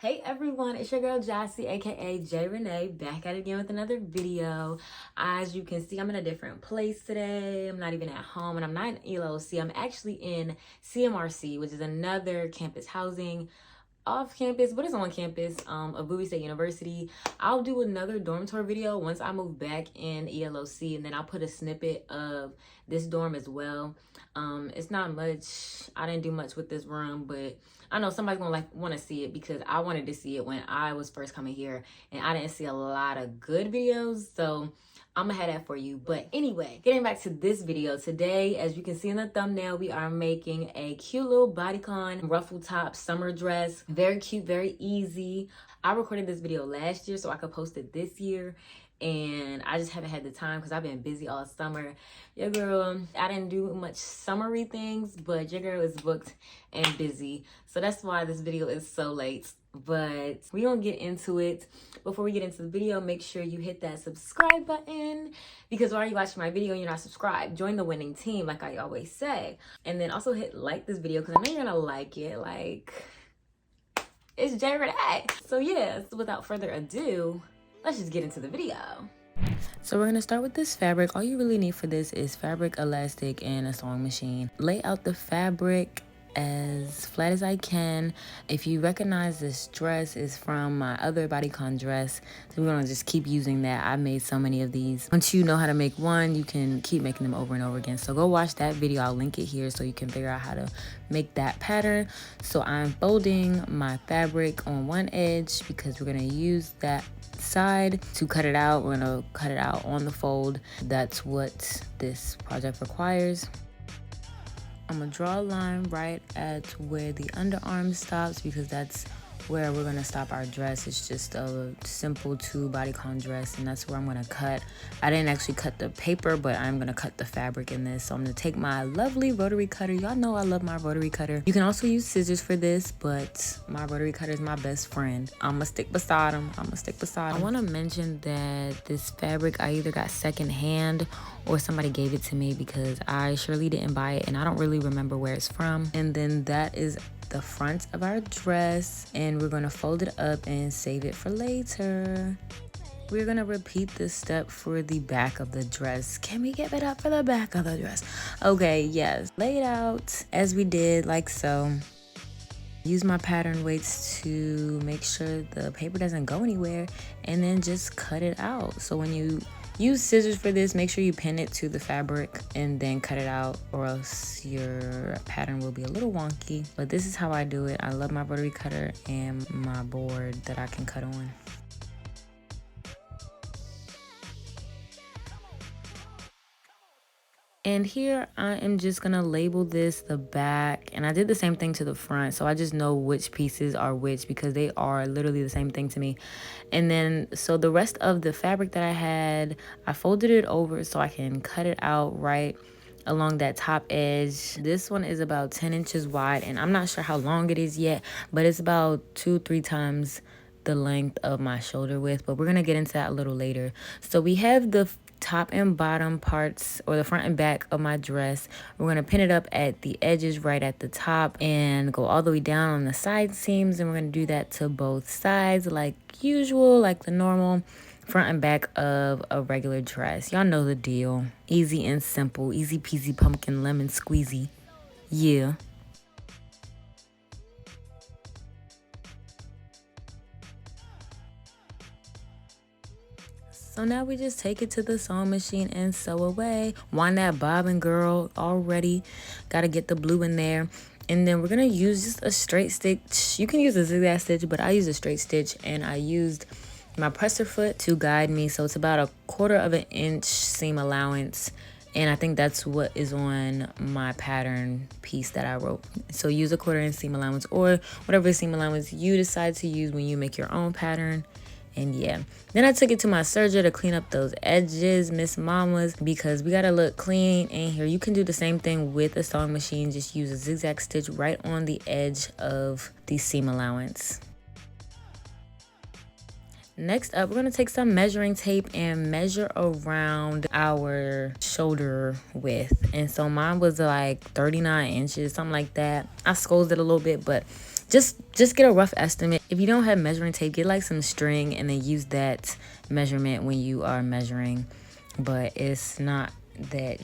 Hey everyone, it's your girl Jassy, aka JRenee, back at it again with another video. As you can see, I'm in a different place today. I'm not even at home and I'm not in ELOC. I'm actually in CMRC, which is another campus housing off campus, but it's on campus of Bowie State University. I'll do another dorm tour video once I move back in ELOC, and then I'll put a snippet of this dorm as well. It's not much. I didn't do much with this room, but I know somebody's gonna want to see it because I wanted to see it when I was first coming here and I didn't see a lot of good videos, so I'm gonna have that for you. But anyway, getting back to this video today, as you can see in the thumbnail, we are making a cute little bodycon ruffle top summer dress. Very cute, very easy. I recorded this video last year so I could post it this year, and I just haven't had the time because I've been busy all summer. Your girl, I didn't do much summery things, but your girl is booked and busy, so that's why this video is so late. But we gonna get into it. Before we get into the video, make sure you hit that subscribe button, because why are you watching my video and you're not subscribed? Join the winning team, like I always say. And then also hit like this video because I know you're gonna like it. Like, it's JRenee. So yes, without further ado, let's just get into the video. So we're gonna start with this fabric. All you really need for this is fabric, elastic, and a sewing machine. Lay out the fabric as flat as I can. If you recognize this dress is from my other bodycon dress, so we're gonna just keep using that. I made so many of these. Once you know how to make one, you can keep making them over and over again. So go watch that video. I'll link it here so you can figure out how to make that pattern. So I'm folding my fabric on one edge because we're gonna use that side to cut it out. We're gonna cut it out on the fold. That's what this project requires. I'm gonna draw a line right at where the underarm stops because that's where we're gonna stop our dress. It's just a simple 2 bodycon dress, and that's where I'm gonna cut. I didn't actually cut the paper, but I'm gonna cut the fabric in this. So I'm gonna take my lovely rotary cutter. Y'all know I love my rotary cutter. You can also use scissors for this, but my rotary cutter is my best friend. I'm gonna stick beside him. I wanna mention that this fabric I either got secondhand or somebody gave it to me because I surely didn't buy it and I don't really remember where it's from. And then that is the front of our dress, and we're gonna fold it up and save it for later. We're gonna repeat this step for the back of the dress. Can we give it up for the back of the dress? Okay, yes. Lay it out as we did, like so. Use my pattern weights to make sure the paper doesn't go anywhere, and then just cut it out. So when you use scissors for this, make sure you pin it to the fabric and then cut it out, or else your pattern will be a little wonky. But this is how I do it. I love my rotary cutter and my board that I can cut on. And here I am just gonna label this the back, and I did the same thing to the front, so I just know which pieces are which because they are literally the same thing to me. And then so the rest of the fabric that I had, I folded it over so I can cut it out right along that top edge. This one is about 10 inches wide, and I'm not sure how long it is yet, but it's about 2-3 times the length of my shoulder width, but we're gonna get into that a little later. So we have the top and bottom parts, or the front and back of my dress. We're going to pin it up at the edges right at the top and go all the way down on the side seams, and we're going to do that to both sides like usual, like the normal front and back of a regular dress. Y'all know the deal. Easy and simple. Easy peasy pumpkin lemon squeezy. Yeah. So now we just take it to the sewing machine and sew away. Wind that bobbin, girl, already. Gotta get the blue in there. And then we're gonna use just a straight stitch. You can use a zigzag stitch, but I use a straight stitch, and I used my presser foot to guide me. So it's about 1/4 inch seam allowance. And I think that's what is on my pattern piece that I wrote. So use a 1/4 inch seam allowance, or whatever seam allowance you decide to use when you make your own pattern. And yeah, then I took it to my serger to clean up those edges, Miss Mamas, because we gotta look clean in here. You can do the same thing with a sewing machine. Just use a zigzag stitch right on the edge of the seam allowance. Next up, we're gonna take some measuring tape and measure around our shoulder width. And so mine was like 39 inches, something like that. I scolded it a little bit, but just get a rough estimate. If you don't have measuring tape, get like some string and then use that measurement when you are measuring, but it's not that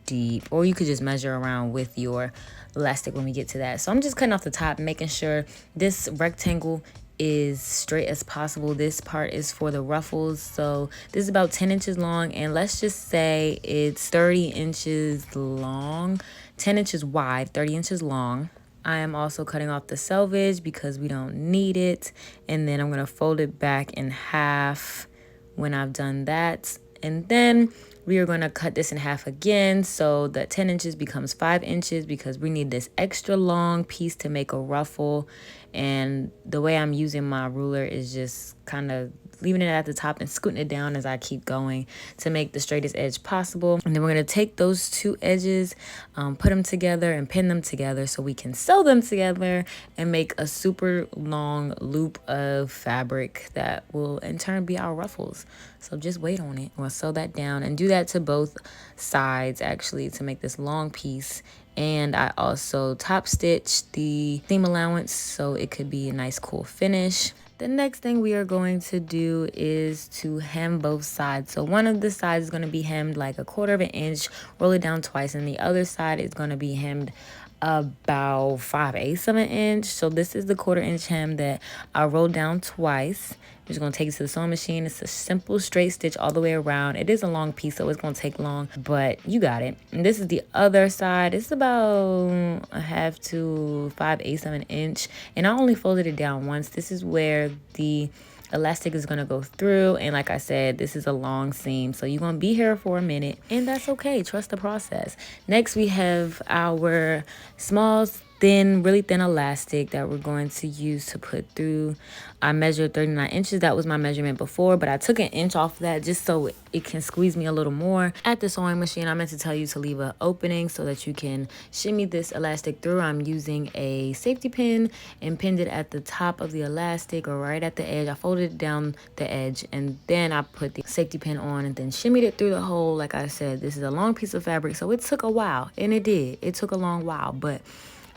deep. Or you could just measure around with your elastic when we get to that. So I'm just cutting off the top, making sure this rectangle is straight as possible. This part is for the ruffles, so this is about 10 inches long, and let's just say it's 30 inches long, 10 inches wide, 30 inches long. I am also cutting off the selvage because we don't need it, and then I'm going to fold it back in half when I've done that. And then we are going to cut this in half again so that 10 inches becomes 5 inches because we need this extra long piece to make a ruffle. And the way I'm using my ruler is just kind of leaving it at the top and scooting it down as I keep going to make the straightest edge possible. And then we're going to take those two edges, put them together and pin them together so we can sew them together and make a super long loop of fabric that will in turn be our ruffles. So just wait on it. We'll sew that down and do that to both sides actually to make this long piece. And I also top stitched the seam allowance so it could be a nice cool finish. The next thing we are going to do is to hem both sides. So one of the sides is going to be hemmed like 1/4 of an inch, roll it down twice, and the other side is going to be hemmed about 5/8 of an inch. So this is the 1/4 inch hem that I rolled down twice. I'm just going to take it to the sewing machine. It's a simple straight stitch all the way around. It is a long piece, so it's going to take long, but you got it. And this is the other side. It's about 1/2 to 5/8 of an inch, and I only folded it down once. This is where the elastic is going to go through, and like I said, this is a long seam, so you're going to be here for a minute, and that's okay. Trust the process. Next, we have our small thin, really thin elastic that we're going to use to put through. I measured 39 inches. That was my measurement before, but I took an inch off of that just so it can squeeze me a little more. At the sewing machine, I meant to tell you to leave an opening so that you can shimmy this elastic through. I'm using a safety pin and pinned it at the top of the elastic or right at the edge. I folded it down the edge and then I put the safety pin on and then shimmied it through the hole. Like I said, this is a long piece of fabric, so it took a while, and it did. It took a long while, but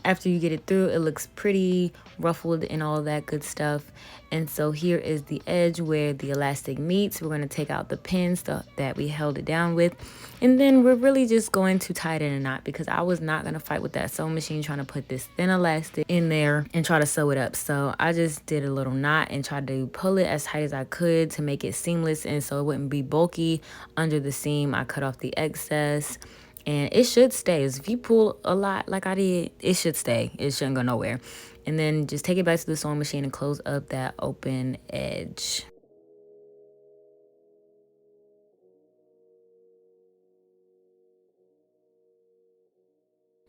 after you get it through, it looks pretty ruffled and all that good stuff. And so here is the edge where the elastic meets. We're going to take out the pins that we held it down with. And then we're really just going to tie it in a knot because I was not going to fight with that sewing machine trying to put this thin elastic in there and try to sew it up. So I just did a little knot and tried to pull it as tight as I could to make it seamless and so it wouldn't be bulky under the seam. I cut off the excess. And it should stay. If you pull a lot like I did, it should stay. It shouldn't go nowhere. And then just take it back to the sewing machine and close up that open edge.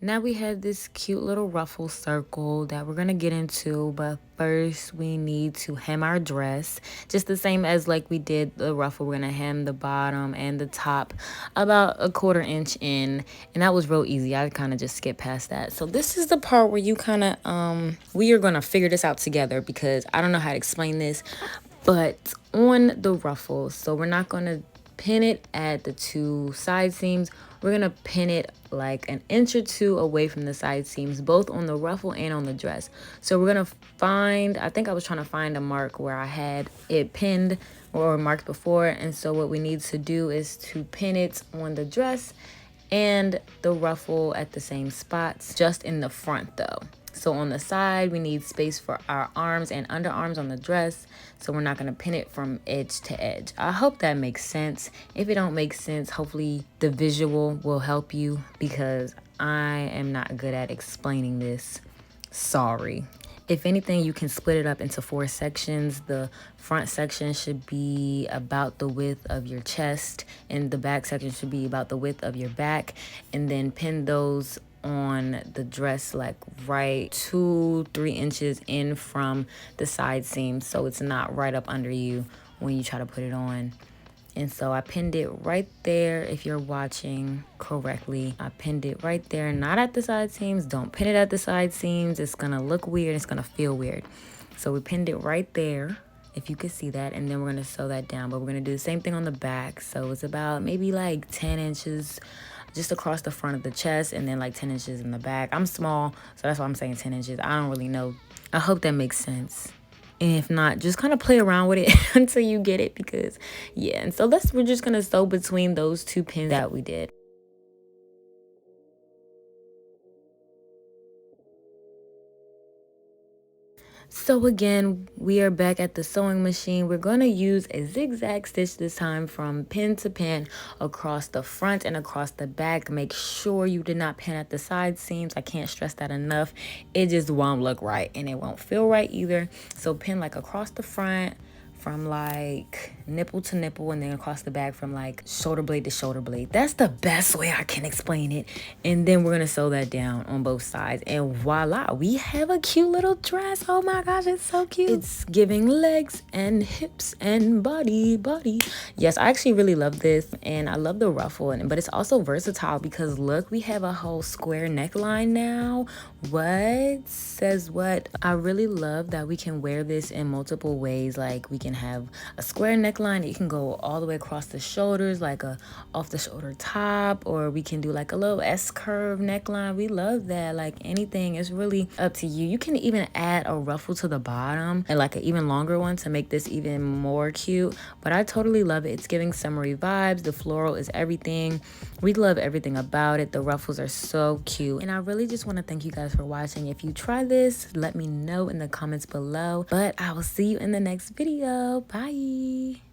Now we have this cute little ruffle circle that we're going to get into, but first we need to hem our dress. Just the same as like we did the ruffle, we're going to hem the bottom and the top about 1/4 inch in, and that was real easy. I kind of just skipped past that. So this is the part where you kind of, we are going to figure this out together because I don't know how to explain this, but on the ruffle, so we're not going to pin it at the two side seams. We're gonna pin it like 1 inch or 2 away from the side seams, both on the ruffle and on the dress. So we're gonna find, I think I was trying to find a mark where I had it pinned or marked before, and so what we need to do is to pin it on the dress and the ruffle at the same spots, just in the front though. So on the side, we need space for our arms and underarms on the dress. So we're not going to pin it from edge to edge. I hope that makes sense. If it don't make sense, hopefully the visual will help you because I am not good at explaining this. Sorry. If anything, you can split it up into 4 sections. The front section should be about the width of your chest, and the back section should be about the width of your back, and then pin those on the dress like right 2-3 inches in from the side seam, so it's not right up under you when you try to put it on. And so I pinned it right there. If you're watching correctly, I pinned it right there, not at the side seams. Don't pin it at the side seams. It's gonna look weird. It's gonna feel weird. So we pinned it right there, if you could see that, and then we're gonna sew that down. But we're gonna do the same thing on the back. So it's about maybe like 10 inches just across the front of the chest, and then like 10 inches in the back. I'm small, so that's why I'm saying 10 inches. I don't really know I hope that makes sense. And if not, just kind of play around with it until you get it, because yeah. And so we're just gonna sew between those two pins that we did. So again, we are back at the sewing machine. We're going to use a zigzag stitch this time from pin to pin across the front and across the back. Make sure you did not pin at the side seams. I can't stress that enough. It just won't look right and it won't feel right either. So pin like across the front from like nipple to nipple, and then across the back from like shoulder blade to shoulder blade. That's the best way I can explain it. And then we're gonna sew that down on both sides, and voila, we have a cute little dress. Oh my gosh, it's so cute. It's giving legs and hips and body. Yes, I actually really love this, and I love the ruffle, but it's also versatile because look, we have a whole square neckline now. What says what? I really love that we can wear this in multiple ways. Like we can have a square neckline, it can go all the way across the shoulders, like a off the shoulder top, or we can do like a little S curve neckline. We love that. Like anything, it's really up to you. You can even add a ruffle to the bottom and like an even longer one to make this even more cute. But I totally love it. It's giving summery vibes. The floral is everything. We love everything about it. The ruffles are so cute, and I really just want to thank you guys for watching. If you try this, let me know in the comments below, but I will see you in the next video. Bye.